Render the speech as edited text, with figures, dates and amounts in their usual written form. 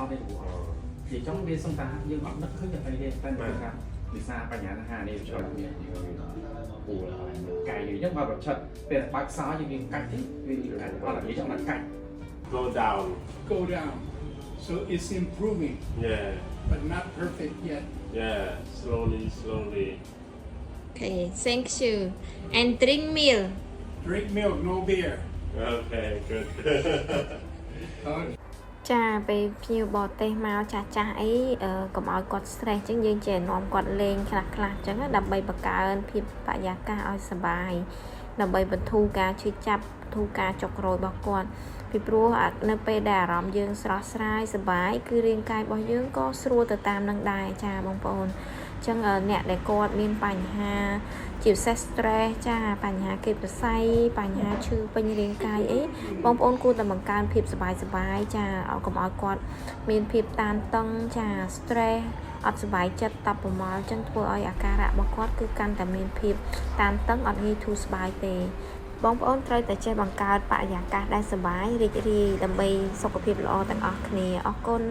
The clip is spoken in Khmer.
อได้หัวthì trong viên sông ta nhưng họ đất khơi nhập đây tên là sao vì sao bà nhà hà này cho bù là cày thì nhưng màแบบchật về bác sáu thì mình cạnh thích vì cạnh hoặc là nghĩ trong là cạnh Go down. Go down. So it's improving, Yeah. but not perfect yet. Yeah. Slowly, slowly. Okay, thank you. And drink milk. Drink milk, no beer. Okay, good. ចាពេលភ្ញៀវបរទេសមកចាស់អីកុំឲ្យគាត់ stress អញ្ចឹងយើងចេះនាំគាត់លេងខ្លះអញ្ចឹងដើម្បីបង្កើនភាពបរិយាកាសឲ្យសប្បាយដើម្បីបន្ធូរការឈឺចាប់បន្ធូរការចុករោយរបស់គាត់ពីព្រោះនៅពេលដែលអារម្មណ៍យើងស្រស់ស្រាយសប្បាយគឺរាងកាយរបស់យើងក៏ស្រួលទៅតាមនឹងដែរចាបងប្អូនអញ្ចឹងអ្នកដែលគាត់មានបញ្ហាជាពិសេស stress ចាបញ្ហាគេប្រស័យបញ្ហាឈឺពេញរាងកាយអីបងប្អូនគួរតែបង្កើនភាពសប្បាយចាកុំឲ្យគាត់មានភាពតានតឹងចា stress អត់សប្បាយចិត្តតបប្រមល់អញ្ចឹងធ្វើឲ្យអាការៈរបស់គាត់គឺកាន់តែមានភាពតានតឹងអត់ងាយធូរស្បើយទេបងប្អូនត្រូវតែចេះបង្កើតបរិយាកាសដែលសប្បាយរីករាយដើម្បីសុខភាពល្អទាំងអស់គ្នាអរគុណ